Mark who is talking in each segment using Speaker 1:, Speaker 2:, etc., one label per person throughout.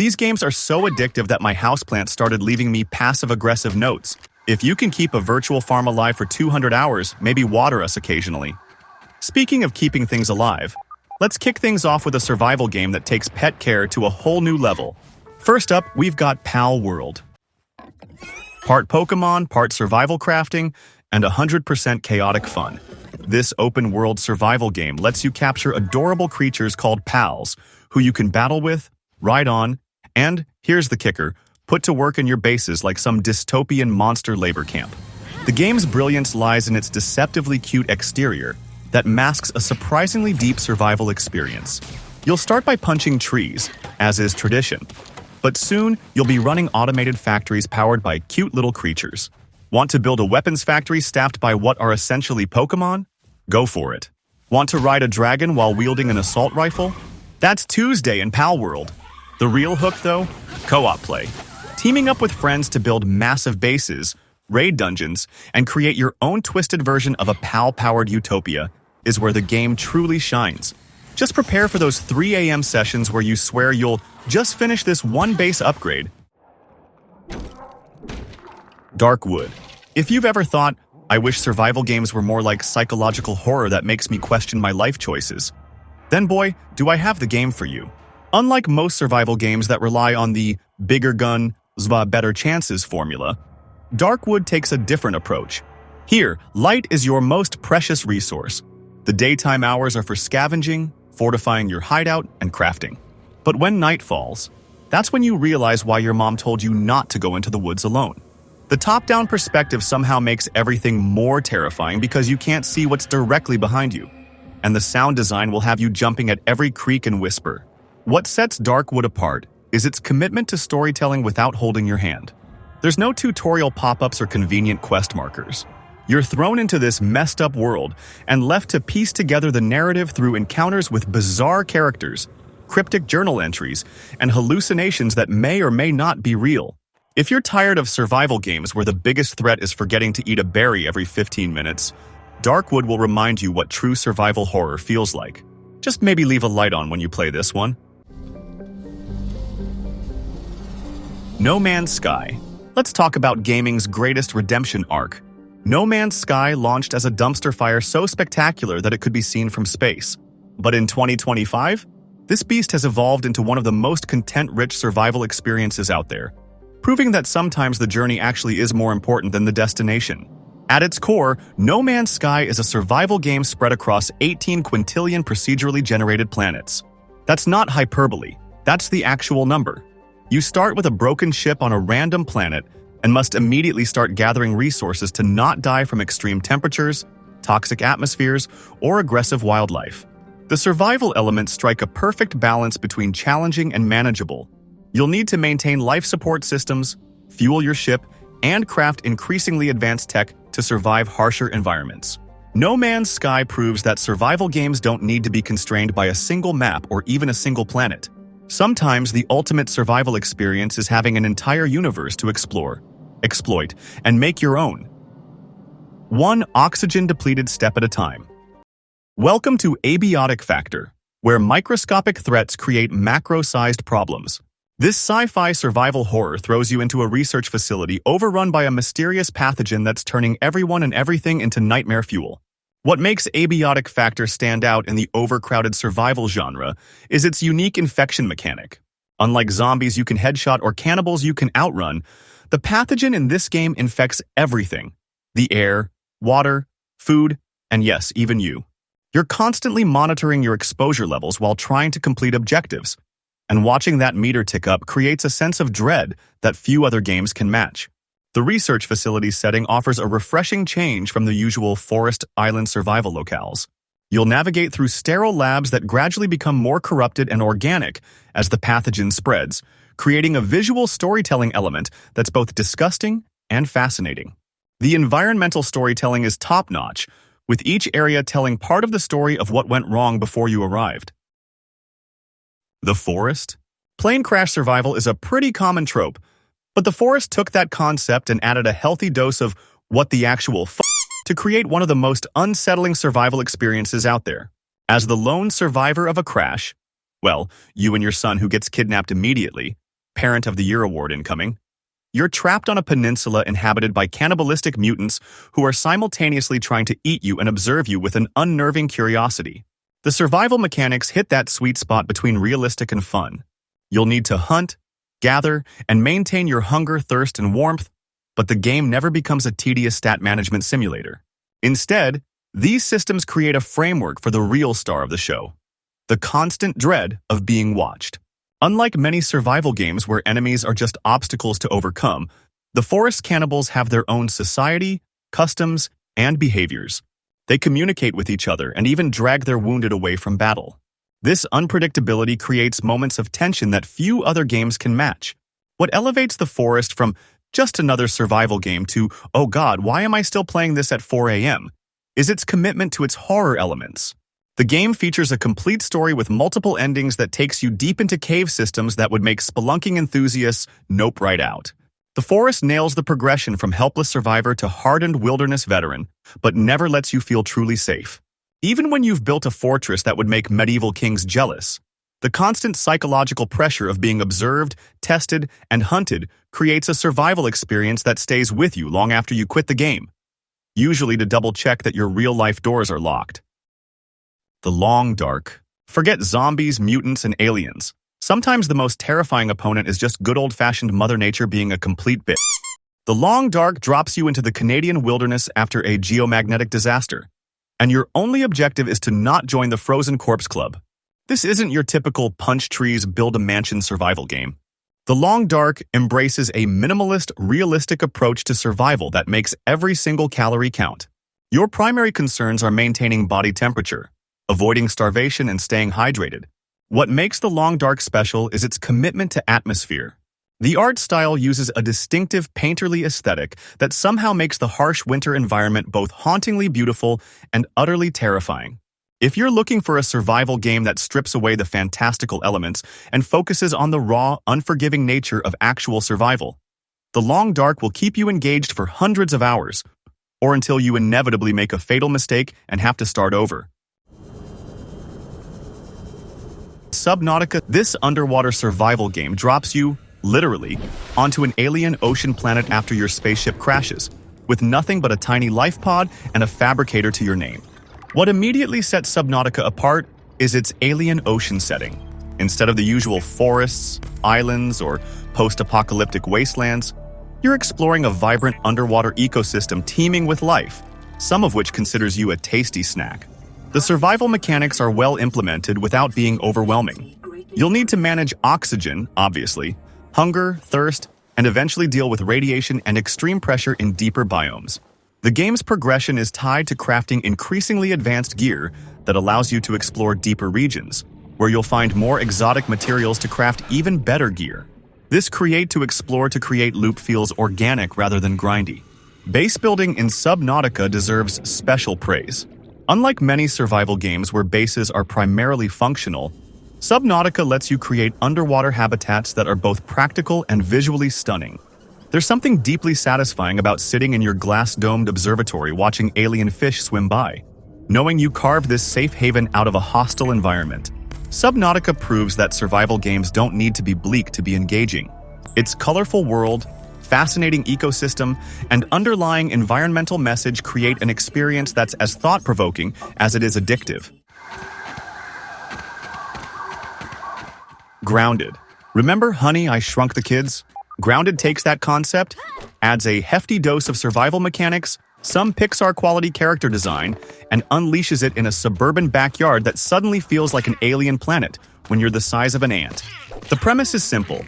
Speaker 1: These games are so addictive that my houseplant started leaving me passive-aggressive notes. If you can keep a virtual farm alive for 200 hours, maybe water us occasionally. Speaking of keeping things alive, let's kick things off with a survival game that takes pet care to a whole new level. First up, we've got Palworld. Part Pokemon, part survival crafting, and 100% chaotic fun. This open-world survival game lets you capture adorable creatures called pals, who you can battle with, ride on, and, here's the kicker, put to work in your bases like some dystopian monster labor camp. The game's brilliance lies in its deceptively cute exterior that masks a surprisingly deep survival experience. You'll start by punching trees, as is tradition, but soon you'll be running automated factories powered by cute little creatures. Want to build a weapons factory staffed by what are essentially Pokemon? Go for it. Want to ride a dragon while wielding an assault rifle? That's Tuesday in Palworld. The real hook, though? Co-op play. Teaming up with friends to build massive bases, raid dungeons, and create your own twisted version of a PAL-powered utopia is where the game truly shines. Just prepare for those 3 a.m. sessions where you swear you'll just finish this one base upgrade. Darkwood. If you've ever thought, I wish survival games were more like psychological horror that makes me question my life choices, then boy, do I have the game for you. Unlike most survival games that rely on the bigger gun, better chances formula, Darkwood takes a different approach. Here, light is your most precious resource. The daytime hours are for scavenging, fortifying your hideout, and crafting. But when night falls, that's when you realize why your mom told you not to go into the woods alone. The top-down perspective somehow makes everything more terrifying because you can't see what's directly behind you. And the sound design will have you jumping at every creak and whisper. What sets Darkwood apart is its commitment to storytelling without holding your hand. There's no tutorial pop-ups or convenient quest markers. You're thrown into this messed-up world and left to piece together the narrative through encounters with bizarre characters, cryptic journal entries, and hallucinations that may or may not be real. If you're tired of survival games where the biggest threat is forgetting to eat a berry every 15 minutes, Darkwood will remind you what true survival horror feels like. Just maybe leave a light on when you play this one. No Man's Sky. Let's talk about gaming's greatest redemption arc. No Man's Sky launched as a dumpster fire so spectacular that it could be seen from space. But in 2025, this beast has evolved into one of the most content-rich survival experiences out there, proving that sometimes the journey actually is more important than the destination. At its core, No Man's Sky is a survival game spread across 18 quintillion procedurally generated planets. That's not hyperbole, that's the actual number. You start with a broken ship on a random planet and must immediately start gathering resources to not die from extreme temperatures, toxic atmospheres, or aggressive wildlife. The survival elements strike a perfect balance between challenging and manageable. You'll need to maintain life support systems, fuel your ship, and craft increasingly advanced tech to survive harsher environments. No Man's Sky proves that survival games don't need to be constrained by a single map or even a single planet. Sometimes the ultimate survival experience is having an entire universe to explore, exploit, and make your own. One oxygen-depleted step at a time. Welcome to Abiotic Factor, where microscopic threats create macro-sized problems. This sci-fi survival horror throws you into a research facility overrun by a mysterious pathogen that's turning everyone and everything into nightmare fuel. What makes Abiotic Factor stand out in the overcrowded survival genre is its unique infection mechanic. Unlike zombies you can headshot or cannibals you can outrun, the pathogen in this game infects everything: the air, water, food, and yes, even you. You're constantly monitoring your exposure levels while trying to complete objectives, and watching that meter tick up creates a sense of dread that few other games can match. The research facility setting offers a refreshing change from the usual forest island survival locales. You'll navigate through sterile labs that gradually become more corrupted and organic as the pathogen spreads, creating a visual storytelling element that's both disgusting and fascinating. The environmental storytelling is top-notch, with each area telling part of the story of what went wrong before you arrived. The forest? Plane crash survival is a pretty common trope, but the forest took that concept and added a healthy dose of what the actual to create one of the most unsettling survival experiences out there. As the lone survivor of a crash, well, you and your son who gets kidnapped immediately, Parent of the Year award incoming. You're trapped on a peninsula inhabited by cannibalistic mutants who are simultaneously trying to eat you and observe you with an unnerving curiosity. The survival mechanics hit that sweet spot between realistic and fun. You'll need to hunt, gather, and maintain your hunger, thirst, and warmth, but the game never becomes a tedious stat management simulator. Instead, these systems create a framework for the real star of the show: the constant dread of being watched. Unlike many survival games where enemies are just obstacles to overcome, the forest cannibals have their own society, customs, and behaviors. They communicate with each other and even drag their wounded away from battle. This unpredictability creates moments of tension that few other games can match. What elevates the forest from just another survival game to, oh god, why am I still playing this at 4 a.m., is its commitment to its horror elements. The game features a complete story with multiple endings that takes you deep into cave systems that would make spelunking enthusiasts nope right out. The forest nails the progression from helpless survivor to hardened wilderness veteran, but never lets you feel truly safe. Even when you've built a fortress that would make medieval kings jealous, the constant psychological pressure of being observed, tested, and hunted creates a survival experience that stays with you long after you quit the game, usually to double-check that your real-life doors are locked. The Long Dark. Forget zombies, mutants, and aliens. Sometimes the most terrifying opponent is just good old-fashioned Mother Nature being a complete bitch. The Long Dark drops you into the Canadian wilderness after a geomagnetic disaster, and your only objective is to not join the Frozen Corpse Club. This isn't your typical punch trees, build a mansion survival game. The Long Dark embraces a minimalist, realistic approach to survival that makes every single calorie count. Your primary concerns are maintaining body temperature, avoiding starvation, and staying hydrated. What makes The Long Dark special is its commitment to atmosphere. The art style uses a distinctive painterly aesthetic that somehow makes the harsh winter environment both hauntingly beautiful and utterly terrifying. If you're looking for a survival game that strips away the fantastical elements and focuses on the raw, unforgiving nature of actual survival, The Long Dark will keep you engaged for hundreds of hours, or until you inevitably make a fatal mistake and have to start over. Subnautica. This underwater survival game drops you, literally, onto an alien ocean planet after your spaceship crashes, with nothing but a tiny life pod and a fabricator to your name. What immediately sets Subnautica apart is its alien ocean setting. Instead of the usual forests, islands, or post-apocalyptic wastelands, you're exploring a vibrant underwater ecosystem teeming with life, some of which considers you a tasty snack. The survival mechanics are well implemented without being overwhelming. You'll need to manage oxygen, obviously, hunger, thirst, and eventually deal with radiation and extreme pressure in deeper biomes. The game's progression is tied to crafting increasingly advanced gear that allows you to explore deeper regions, where you'll find more exotic materials to craft even better gear. This create to explore to create loop feels organic rather than grindy. Base building in Subnautica deserves special praise. Unlike many survival games where bases are primarily functional, Subnautica lets you create underwater habitats that are both practical and visually stunning. There's something deeply satisfying about sitting in your glass-domed observatory watching alien fish swim by, knowing you carved this safe haven out of a hostile environment. Subnautica proves that survival games don't need to be bleak to be engaging. Its colorful world, fascinating ecosystem, and underlying environmental message create an experience that's as thought-provoking as it is addictive. Grounded. Remember Honey, I Shrunk the Kids? Grounded takes that concept, adds a hefty dose of survival mechanics, some Pixar-quality character design, and unleashes it in a suburban backyard that suddenly feels like an alien planet when you're the size of an ant. The premise is simple.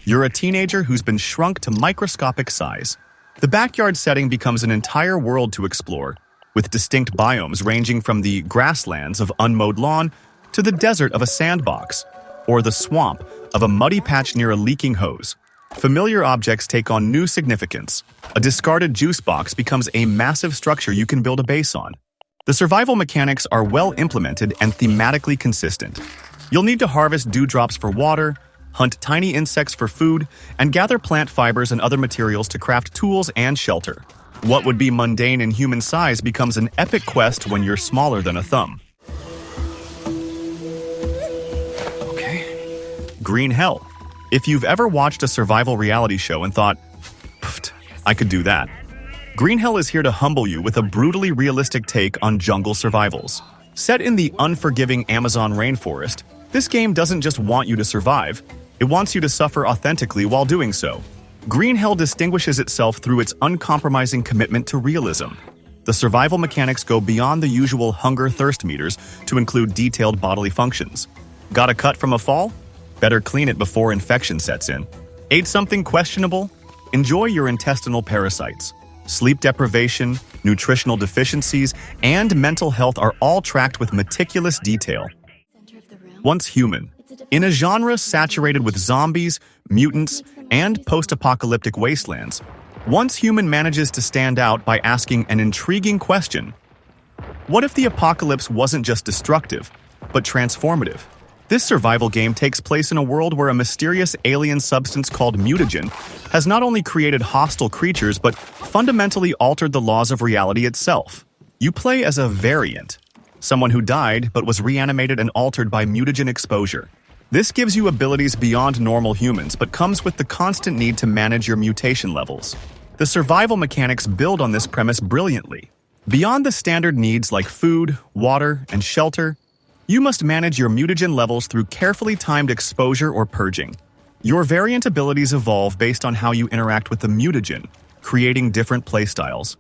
Speaker 1: You're a teenager who's been shrunk to microscopic size. The backyard setting becomes an entire world to explore, with distinct biomes ranging from the grasslands of unmowed lawn to the desert of a sandbox, or the swamp of a muddy patch near a leaking hose. Familiar objects take on new significance. A discarded juice box becomes a massive structure you can build a base on. The survival mechanics are well implemented and thematically consistent. You'll need to harvest dewdrops for water, hunt tiny insects for food, and gather plant fibers and other materials to craft tools and shelter. What would be mundane in human size becomes an epic quest when you're smaller than a thumb. Okay. Green Hell. If you've ever watched a survival reality show and thought, "Pfft, I could do that," Green Hell is here to humble you with a brutally realistic take on jungle survivals. Set in the unforgiving Amazon rainforest, this game doesn't just want you to survive, it wants you to suffer authentically while doing so. Green Hell distinguishes itself through its uncompromising commitment to realism. The survival mechanics go beyond the usual hunger-thirst meters to include detailed bodily functions. Got a cut from a fall? Better clean it before infection sets in. Ate something questionable? Enjoy your intestinal parasites. Sleep deprivation, nutritional deficiencies, and mental health are all tracked with meticulous detail. Once human, in a genre saturated with zombies, mutants, and post-apocalyptic wastelands, Once Human manages to stand out by asking an intriguing question. What if the apocalypse wasn't just destructive, but transformative? This survival game takes place in a world where a mysterious alien substance called mutagen has not only created hostile creatures, but fundamentally altered the laws of reality itself. You play as a variant, someone who died but was reanimated and altered by mutagen exposure. This gives you abilities beyond normal humans, but comes with the constant need to manage your mutation levels. The survival mechanics build on this premise brilliantly. Beyond the standard needs like food, water, and shelter, you must manage your mutagen levels through carefully timed exposure or purging. Your variant abilities evolve based on how you interact with the mutagen, creating different playstyles.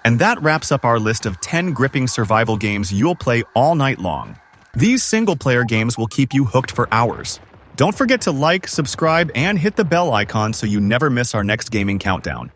Speaker 1: And that wraps up our list of 10 gripping survival games you'll play all night long. These single-player games will keep you hooked for hours. Don't forget to like, subscribe, and hit the bell icon so you never miss our next gaming countdown.